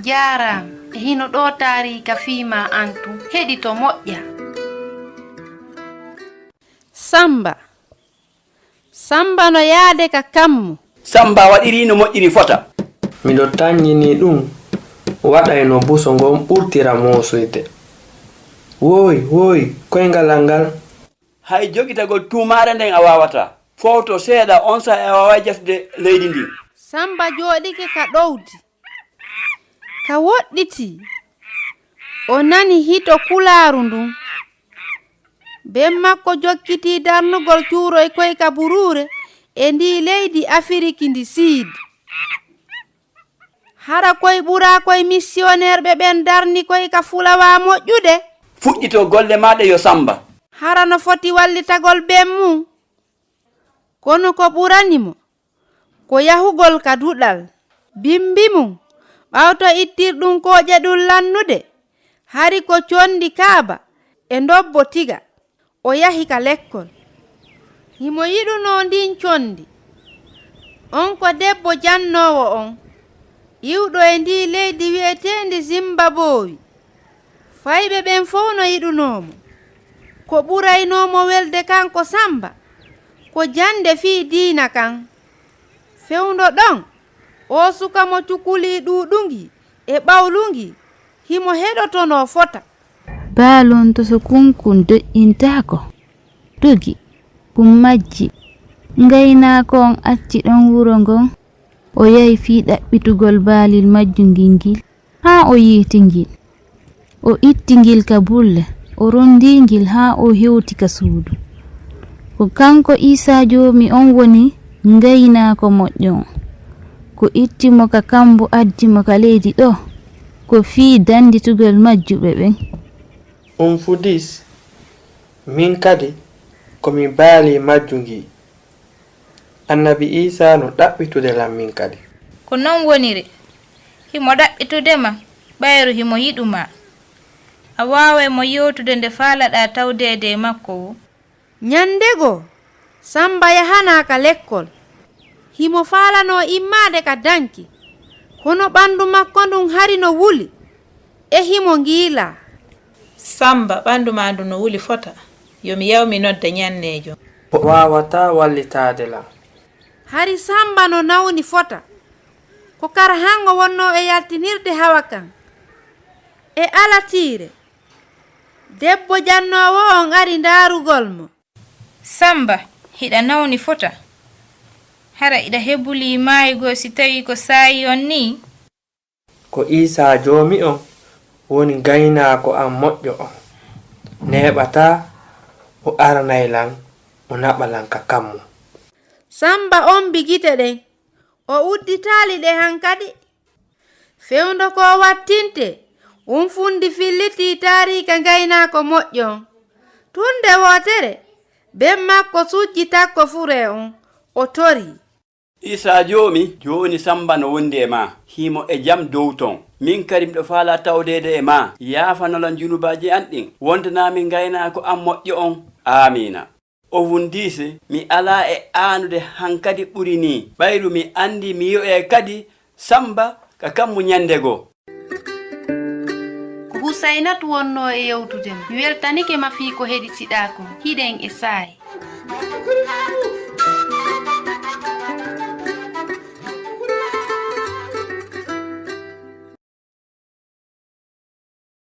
Jara hino ɗo tarika fima antu heɗito moƴƴa. Samba no yaade ka kammu. Samba waɗiri no moƴƴiri fota. Miɗo tanyini ɗum waɗay no buso ngon ɓurtira mosoyde. Woy, koyngal ngal. Hay jogitagol tumare nden a wawata. Fowto seeɗa on sa a wawa jafde leydi ndi. Samba jooɗike ka ɗowdi. Ka woɗɗiti. O nani hito kulaaru ndun. Ben makko jokkiti darnugol cuuroy koy ka buruure e ndi leydi Afiriki ndi siid. Hara koy ɓura koy missionnaire ɓe ɓen darni koy ka fulawa moƴƴude. Fuɗɗito golle maɗe yo Samba. Hara no foti wallitagol ben mum. Kono ko ɓuranimo ko yahugol ka duɗal. Bimbi mum ɓawto ittirɗum kooƴe ɗum lannude. Hari ko condi Kaaba e ndobbo tiga. O yahi ka lekkol. Himo yiɗuno ndin condi. On ko debbo jannowo on. Iwɗo e ndi leydi wi'etendi Zimbabwe. Fayɓe ɓen fof no yiɗunomo. Ko ɓuraynomo welde kanko Samba ko jande fii diina kan. Fewndo ɗon o suka mo cukuli ɗuɗungi e ɓawlungi himo heɗotono fota. Baalon to so kunkun do'intako dogi majji ngaynaako on acci ɗon wuro ngon o yahi fii ɗaɓɓitugol baalil majjungingil haa o yiitingil o ittingil ka bulle o rondingil haa o hewti ka suudu ko kanko Isa joomi on woni ngaynaako moƴƴo on ko ittimo ka kambo addimo ka leydi ɗo ko fii danditugol majjuɓe ɓen. Fudis min kadi komi baali majjungi Annabi Isa no ɗaɓɓitude lam min kadi. Ko non woniri himo ɗaɓɓitudema ɓayru himo yiɗuma. A waaway mo yewtude nde faalaɗa tawdede makko wo. Nyandego Samba yahana ka lekkol. Himo faalano immade ka danki. Kono ɓandu makko ndun hari no wuli e himo ngila. Samba ɓandu ma ndu no wuli fota yomi yawmi nodda nyannejo. Wawata wallitade lam. Hari Samba no nawni fota ko kar hango wonno e yaltinirde hawa kan e alatire debbo jannowo on ari ndarugol mo. Samba hiɗa nawni fota hara ida hebuli maaygo si tawi ko sayi on ni. Ko Isa joomi on woni gaynaako am moƴƴo on neɓata o aranay lan o naɓalan ka kammu. Samba on bigite ɗen o udditali ɗe hankadi. Fewndo ko wattinte fundi filliti tarika gaynaako moƴƴo on. Tunde wotere ben makko sujji takko fure on o tori. Isa joomi joni Samba no wondi e ma himo e jam dow ton. Min kadi miɗo faala tawdede e ma yafanolan junubaji an ɗin wontanami gaynaako am moƴƴo on. Amina. O Fundise mi ala e anude hankadi ɓuri ni ɓayru mi andi mi yo'e kadi Samba ka kammu nyandego. Ko Husainatu wonno e yewtude mi weltanike ma fii ko heɗitiɗa ko hiɗen e saayi.